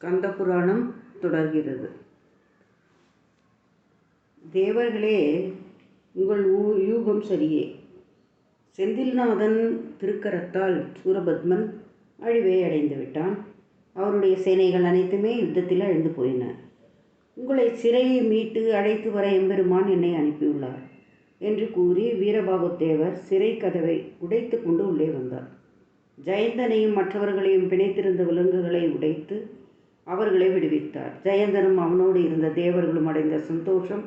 ஸ்கந்த புராணம் தொடர்கிறது. தேவர்களே, உங்கள் யூகம் சரியே. செந்தில்நாதன் திருக்கரத்தால் சூரபத்மன் அழிவை அடைந்து விட்டான். அவருடைய சேனைகள் அனைத்துமே யுத்தத்தில் அழிந்து போயின. உங்களை சிறையை மீட்டு அழைத்து வர எம்பெருமான் என்னை அனுப்பியுள்ளார் என்று கூறி வீரபாகுத்தேவர் சிறை கதவை உடைத்து கொண்டு உள்ளே வந்தார். ஜெயந்தனையும் மற்றவர்களையும் பிணைத்திருந்த விலங்குகளை உடைத்து அவர்களை விடுவித்தார். ஜெயந்தனும் அவனோடு இருந்த தேவர்களும் அடைந்த சந்தோஷம்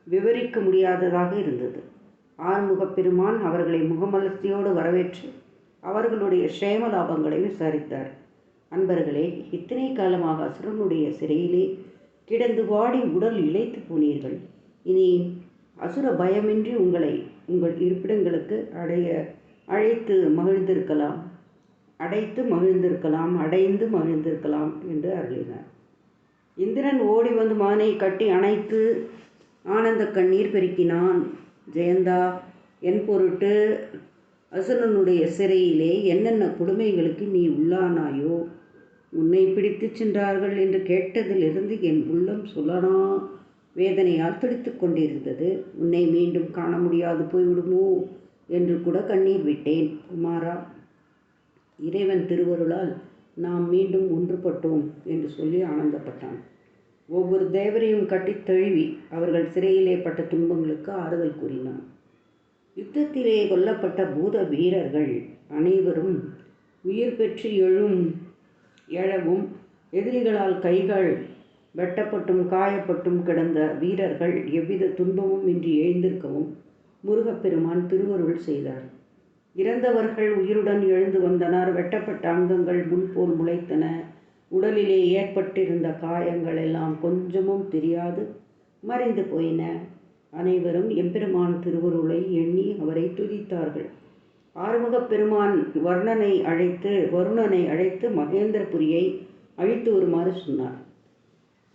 விவரிக்க முடியாததாக இருந்தது. ஆறுமுகப் பெருமான் அவர்களை முகமலர்ச்சியோடு வரவேற்று அவர்களுடைய க்ஷேம லாபங்களை விசாரித்தார். அன்பர்களே, இத்தனை காலமாக அசுரனுடைய சிறையிலே கிடந்து வாடி உடல் இழைத்து போனீர்கள். இனி அசுர பயமின்றி உங்களை உங்கள் இருப்பிடங்களுக்கு அடைந்து மகிழ்ந்திருக்கலாம் என்று அருளினார். இந்திரன் ஓடி வந்து மகனை கட்டி அணைத்து ஆனந்த கண்ணீர் பெருக்கினான். ஜெயந்தா, என் பொருட்டு அசுரனுடைய சிறையிலே என்னென்ன கொடுமைகளுக்கு நீ உள்ளானாயோ, உன்னை பிடித்து சென்றார்கள் என்று கேட்டதிலிருந்து என் உள்ளம் சொல்லனா வேதனையால் துடித்து கொண்டிருந்தது. உன்னை மீண்டும் காண முடியாது போய்விடுமோ என்று கூட கண்ணீர் விட்டேன். குமாரா, இறைவன் திருவருளால் நாம் மீண்டும் ஒன்றுபட்டோம் என்று சொல்லி ஆனந்தப்பட்டான். ஒவ்வொரு தேவரையும் கட்டி தழுவி அவர்கள் சிறையிலே பட்ட துன்பங்களுக்கு ஆறுதல் கூறினான். யுத்தத்திலே கொல்லப்பட்ட பூத வீரர்கள் அனைவரும் உயிர் பெற்று எழவும் எதிரிகளால் கைகள் வெட்டப்பட்டும் காயப்பட்டும் கிடந்த வீரர்கள் எவ்வித துன்பமும் இன்றி எழுந்திருக்கவும் முருகப்பெருமான் திருவருள் செய்தார். இறந்தவர்கள் உயிருடன் எழுந்து வந்தனர். வெட்டப்பட்ட அங்கங்கள் முன்போல் முளைத்தன. உடலிலே ஏற்பட்டிருந்த காயங்கள் எல்லாம் கொஞ்சமும் தெரியாது மறைந்து போயின. அனைவரும் எம்பெருமான் திருவருளை எண்ணி அவரை துதித்தார்கள். ஆறுமுகப் பெருமான் வருணனை அழைத்து மகேந்திரபுரியை அழித்து வருமாறு சொன்னார்.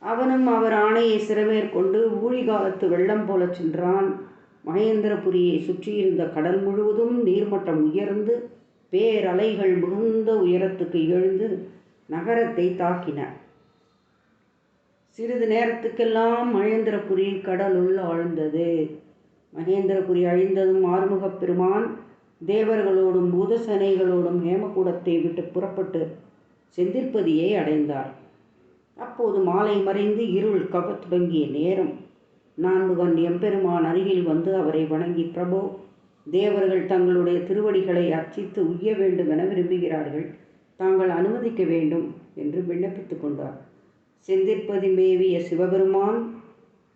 அவனும் அவர் ஆணையை சிறமேற்கொண்டு ஊழிகாலத்து வெள்ளம் போல சென்றான். மகேந்திரபுரியை சுற்றியிருந்த கடல் முழுவதும் நீர்மட்டம் உயர்ந்து பேரலைகள் மிகுந்த உயரத்துக்கு எழுந்து நகரத்தை தாக்கின. சிறிது நேரத்துக்கெல்லாம் மகேந்திரபுரி கடலுள் ஆழ்ந்தது. மகேந்திரபுரி அழிந்ததும் ஆறுமுகப் பெருமான் தேவர்களோடும் பூதசேனைகளோடும் ஹேமகூடத்தை விட்டு புறப்பட்டு செந்தில்பதியை அடைந்தார். அப்போது மாலை மறைந்து இருள் கவத் தொடங்கிய நேரம். நான்முகன் எம்பெருமான் அருகில் வந்து அவரை வணங்கி, பிரபோ, தேவர்கள் தங்களுடைய திருவடிகளை அர்ச்சித்து உய்ய வேண்டும் என விரும்புகிறார்கள். தாங்கள் அனுமதிக்க வேண்டும் என்று விண்ணப்பித்து கொண்டார். செந்திற்பதி மேவிய சிவபெருமான்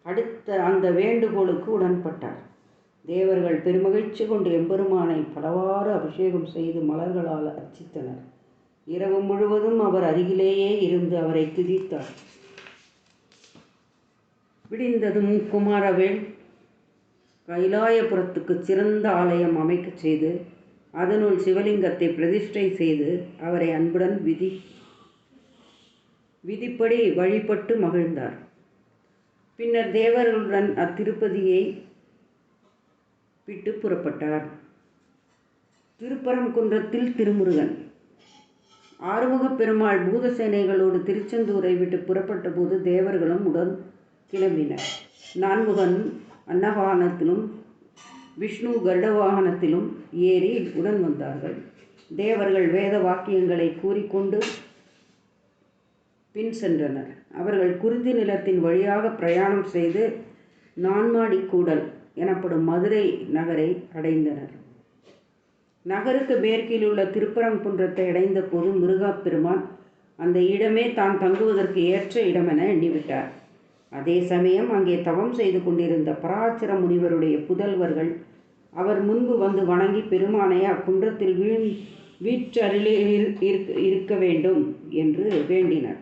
அடுத்த அந்த வேண்டுகோளுக்கு உடன்பட்டார். தேவர்கள் பெருமகிழ்ச்சி கொண்டு எம்பெருமானை பலவாறு அபிஷேகம் செய்து மலர்களால் அர்ச்சித்தனர். இரவு முழுவதும் அவர் அருகிலேயே இருந்து அவரை துதித்தார். விடிந்ததும் குமாரவேல் கைலாயபுரத்துக்கு சிறந்த ஆலயம் அமைக்க செய்து அதனுள் சிவலிங்கத்தை பிரதிஷ்டை செய்து அவரை அன்புடன் விதிப்படி வழிபட்டு மகிழ்ந்தார். பின்னர் தேவர்களுடன் அத்திருப்பதியை விட்டு புறப்பட்டார். திருப்பரங்குன்றத்தில் திருமுருகன். ஆறுமுகப் பெருமாள் பூதசேனைகளோடு திருச்செந்தூரை விட்டு புறப்பட்ட போது தேவர்களும் உடன் கிளம்பினர். நான்முகன் அன்னவாகனத்திலும் விஷ்ணு கருட வாகனத்திலும் ஏறி உடன் வந்தார்கள். தேவர்கள் வேத வாக்கியங்களை கூறிக்கொண்டு பின் சென்றனர். அவர்கள் குறிஞ்சி நிலத்தின் வழியாக பிரயாணம் செய்து நான்மாடிக்கூடல் எனப்படும் மதுரை நகரை அடைந்தனர். நகருக்கு மேற்கில் உள்ள திருப்பரங்குன்றத்தை அடைந்த போது முருகப்பெருமான் அந்த இடமே தான் தங்குவதற்கு ஏற்ற இடமென எண்ணிவிட்டார். அதே சமயம் அங்கே தவம் செய்து கொண்டிருந்த பராசர முனிவருடைய புதல்வர்கள் அவர் முன்பு வந்து வணங்கி பெருமானை அக்குன்றத்தில் வீற்றருளே இருக்க வேண்டும் என்று வேண்டினர்.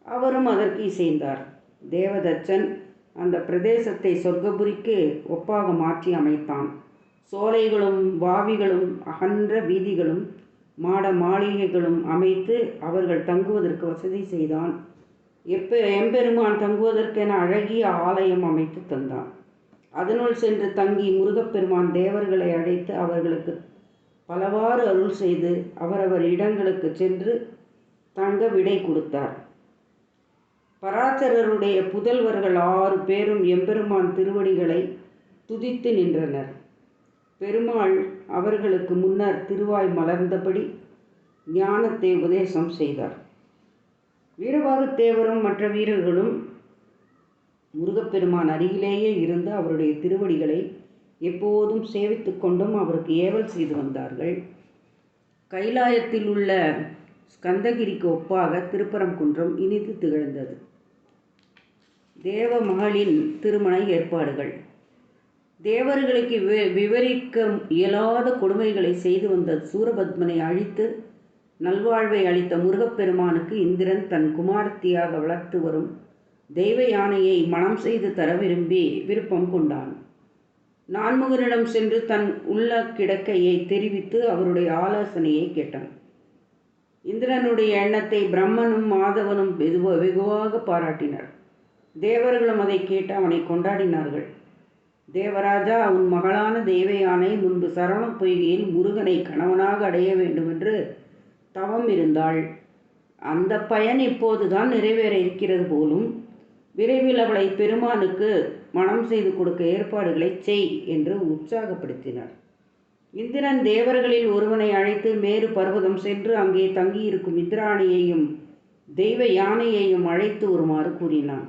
அவரும் அதற்கு இசைந்தார். தேவதச்சன் அந்த பிரதேசத்தை சொர்க்கபுரிக்கு ஒப்பாக மாற்றி அமைத்தான். சோலைகளும் வாவிகளும் அகன்ற வீதிகளும் மாட மாளிகைகளும் அமைத்து அவர்கள் தங்குவதற்கு வசதி செய்தான். எம்பெருமான் தங்குவதற்கென அழகிய ஆலயம் அமைத்து தந்தான். அதனுள் சென்று தங்கி முருகப்பெருமான் தேவர்களை அழைத்து அவர்களுக்கு பலவாறு அருள் செய்து அவரவர் இடங்களுக்கு சென்று தங்க விடை கொடுத்தார். பராசரருடைய புதல்வர்கள் 6 பேரும் எம்பெருமான் திருவடிகளை துதித்து நின்றனர். பெருமாள் அவர்களுக்கு முன்னர் திருவாய் மலர்ந்தபடி ஞானத்தை உபதேசம் செய்தார். வீரபாகுத்தேவரும் மற்ற வீரர்களும் முருகப்பெருமான் அருகிலேயே இருந்து அவருடைய திருவடிகளை எப்போதும் சேவித்து கொண்டும் அவருக்கு ஏவல் செய்து வந்தார்கள். கைலாயத்தில் உள்ள ஸ்கந்தகிரிக்கு ஒப்பாக திருப்பரங்குன்றம் இனிது திகழ்ந்தது. தேவ மகளின் திருமண ஏற்பாடுகள். தேவர்களுக்கு விவரிக்க இயலாத கொடுமைகளை செய்து வந்த சூரபத்மனை அழித்து நல்வாழ்வை அளித்த முருகப்பெருமானுக்கு இந்திரன் தன் குமாரத்தியாக வளர்த்து வரும் தெய்வ யானையை மணம் செய்து தர விருப்பம் கொண்டான். நான்முகனிடம் சென்று தன் உள்ள கிடக்கையை தெரிவித்து அவருடைய ஆலோசனையை கேட்டான். இந்திரனுடைய எண்ணத்தை பிரம்மனும் மாதவனும் வெகுவாக பாராட்டினர். தேவர்களும் அதை கேட்டு அவனை கொண்டாடினார்கள். தேவராஜா, உன் மகளான தெய்வ யானை முன்பு சரவண பொய்கையில் முருகனை கணவனாக அடைய வேண்டுமென்று தவம் இருந்தாள். அந்த பயன் இப்போதுதான் நிறைவேற இருக்கிறது போலும். விரைவில் அவளை பெருமானுக்கு மணம் செய்து கொடுக்க ஏற்பாடுகளை செய் என்று உற்சாகப்படுத்தினார். இந்திரன் தேவர்களில் ஒருவனை அழைத்து மேரு பர்வதம் சென்று அங்கே தங்கியிருக்கும் இந்திராணியையும் தெய்வ யானையையும் அழைத்து வருமாறு கூறினான்.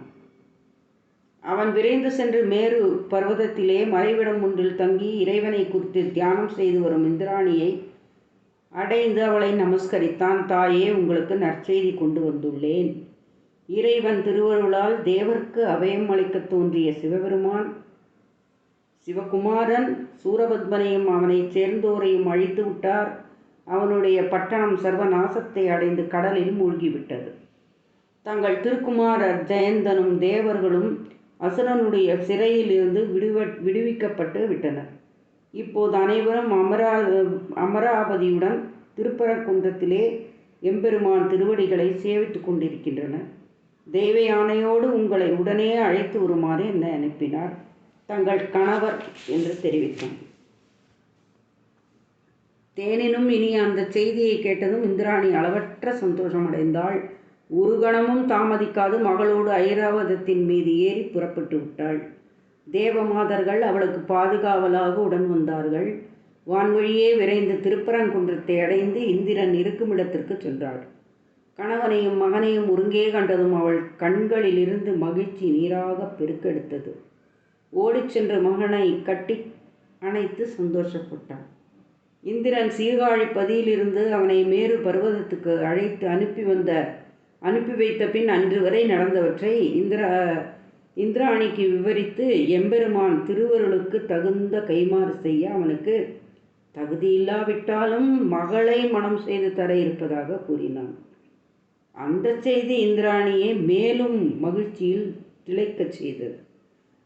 அவன் விரைந்து சென்று மேரு பர்வதத்திலே மறைவிடம் ஒன்றில் தங்கி இறைவனை குறித்து தியானம் செய்து வரும் இந்திராணியை அடைந்து அவளை நமஸ்கரித்தான். தாயே, உங்களுக்கு நற்செய்தி கொண்டு வந்துள்ளேன். இறைவன் திருவருளால் தேவர்க்கு அபயம் அளிக்க தோன்றிய சிவகுமாரன் சூரபத்மனையும் அவனை சேர்ந்தோரையும் அழித்து விட்டார். அவனுடைய பட்டணம் சர்வநாசத்தை அடைந்து கடலில் மூழ்கிவிட்டது. தங்கள் திருக்குமாரர் ஜெயந்தனும் தேவர்களும் அசுரனுடைய சிறையில் இருந்து விடுவிக்கப்பட்டு விட்டனர். இப்போது அனைவரும் அமராவதியுடன் திருப்பரங்குன்றத்திலே எம்பெருமான் திருவடிகளை சேவித்து கொண்டிருக்கின்றனர். தெய்வ யானையோடு உங்களை உடனே அழைத்து வருமாறு என்னை அனுப்பினார். தங்கள் கணவர் என்று தெரிவித்தார். தேனினும் இனி அந்த செய்தியை கேட்டதும் இந்திராணி அளவற்ற சந்தோஷம் அடைந்தாள். ஒரு கணமும் தாமதிக்காது மகளோடு ஐராவதத்தின் மீது ஏறி புறப்பட்டு விட்டாள். தேவமாதர்கள் அவளுக்கு பாதுகாவலாக உடன் வந்தார்கள். வான்வழியே விரைந்து திருப்பரங்குன்றத்தை அடைந்து இந்திரன் இருக்குமிடத்திற்கு சென்றாள். கணவனையும் மகனையும் ஒருங்கே கண்டதும் அவள் கண்களிலிருந்து மகிழ்ச்சி நீராக பெருக்கெடுத்தது. ஓடிச் சென்று மகனை கட்டி அணைத்து சந்தோஷப்பட்டான். இந்திரன் சீர்காழிப்பதியிலிருந்து அவனை மேரு பர்வதத்துக்கு அழைத்து அனுப்பி வைத்த பின் அன்று வரை நடந்தவற்றை இந்திராணிக்கு விவரித்து எம்பெருமான் திருவருளுக்கு தகுந்த கைமாறு செய்ய அவனுக்கு தகுதியில்லாவிட்டாலும் மகளை மணம் செய்து தர இருப்பதாக கூறினான். அந்த செய்தி இந்திராணியை மேலும் மகிழ்ச்சியில் திளைக்கச் செய்தது.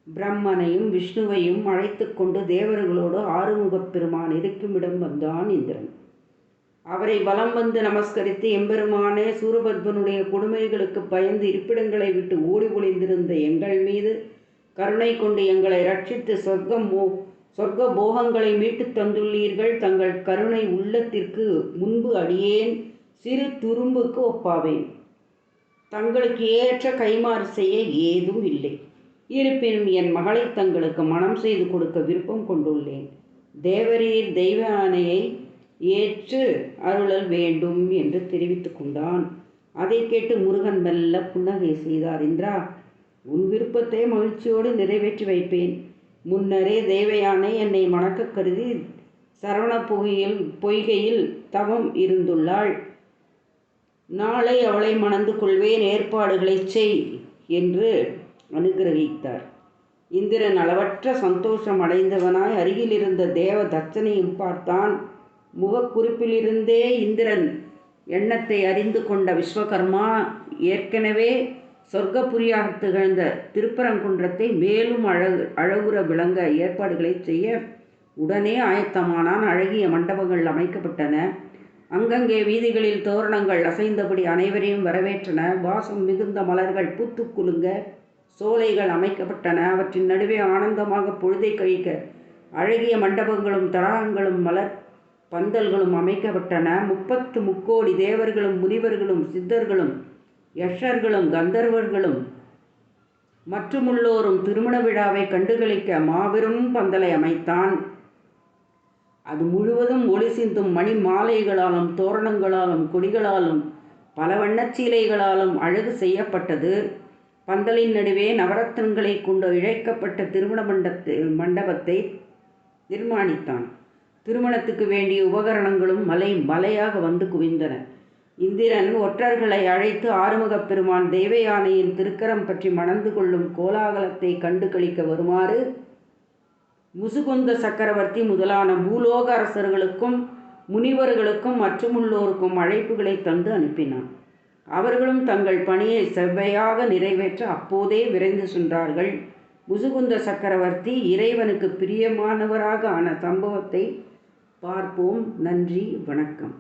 பிரம்மனையும் விஷ்ணுவையும் அழைத்து கொண்டு தேவர்களோடு ஆறுமுகப் பெருமான் இருக்குமிடம் வந்தான் இந்திரன். அவரை வலம் வந்து நமஸ்கரித்து, எம்பெருமானே, சூரபத்மனுடைய கொடுமைகளுக்கு பயந்து இருப்பிடங்களை விட்டு ஓடி ஒளிந்திருந்த எங்கள் மீது கருணை கொண்டு எங்களை ரட்சித்து சொர்க்க போகங்களை மீட்டு தந்துள்ளீர்கள். தங்கள் கருணை உள்ளத்திற்கு முன்பு அடியேன் சிறு துரும்புக்கு ஒப்பாவேன். தங்களுக்கு ஏற்ற கைமாறு செய்ய ஏதும் இல்லை. இருப்பினும் என் மகளை தங்களுக்கு மணம் செய்து கொடுக்க விருப்பம் கொண்டுள்ளேன். தேவரீர் தெய்வ ஆணையை ஏற்று அருளல் வேண்டும் என்று தெரிவித்து கொண்டான். அதை கேட்டு முருகன் மெல்ல புன்னகை செய்தார். இந்திரா, உன் விருப்பத்தை மகிழ்ச்சியோடு நிறைவேற்றி வைப்பேன். முன்னரே தெய்வ யானை என்னை மணக்க கருதி சரவண பொய்கையில் தவம் இருந்துள்ளாள். நாளை அவளை மணந்து கொள்வேன். ஏற்பாடுகளை செய் என்று அனுகிரகித்தார். இந்திரன் அளவற்ற சந்தோஷம் அடைந்தவனாய் அருகில் இருந்த தேவ தட்சனையும் பார்த்தான். முகக்குறிப்பிலிருந்தே இந்திரன் எண்ணத்தை அறிந்து கொண்ட விஸ்வகர்மா ஏற்கனவே சொர்க்கபுரியாக திகழ்ந்த திருப்பரங்குன்றத்தை மேலும் அழகுற விளங்க ஏற்பாடுகளை செய்ய உடனே ஆயத்தமானான். அழகிய மண்டபங்கள் அமைக்கப்பட்டன. அங்கங்கே வீதிகளில் தோரணங்கள் அசைந்தபடி அனைவரையும் வரவேற்றன. வாசம் மிகுந்த மலர்கள் பூத்து குலுங்க சோலைகள் அமைக்கப்பட்டன. அவற்றின் நடுவே ஆனந்தமாக பொழுதை கழிக்க அழகிய மண்டபங்களும் தடாகங்களும் பந்தல்களும் அமைக்கப்பட்டன. 30 முக்கோடி தேவர்களும் முனிவர்களும் சித்தர்களும் யக்ஷர்களும் கந்தர்வர்களும் மற்றுமுள்ளோரும் திருமண விழாவை கண்டுகளிக்க மாபெரும் பந்தலை அமைத்தான். அது முழுவதும் ஒளி சிந்தும் மணி மாலைகளாலும் தோரணங்களாலும் கொடிகளாலும் பல வண்ணச் சீலைகளாலும் அழகு செய்யப்பட்டது. பந்தலின் நடுவே நவரத்னங்களை கொண்டு இழைக்கப்பட்ட திருமண மண்டபத்தை நிர்மாணித்தான். திருமணத்துக்கு வேண்டிய உபகரணங்களும் மலையாக வந்து குவிந்தன. இந்திரன் ஒற்றர்களை அழைத்து ஆறுமுகப் பெருமான் தெய்வயானையின் திருக்கரம் பற்றி மணந்து கொள்ளும் கோலாகலத்தை கண்டு களிக்க வருமாறு முசுகுந்த சக்கரவர்த்தி முதலான பூலோக அரசர்களுக்கும் முனிவர்களுக்கும் மற்றுமுள்ளோருக்கும் அழைப்புகளை தந்து அனுப்பினான். அவர்களும் தங்கள் பணியை செவ்வையாக நிறைவேற்ற அப்போதே விரைந்து சென்றார்கள். முசுகுந்த சக்கரவர்த்தி இறைவனுக்கு பிரியமானவராக ஆன சம்பவத்தை பார்ப்போம். நன்றி, வணக்கம்.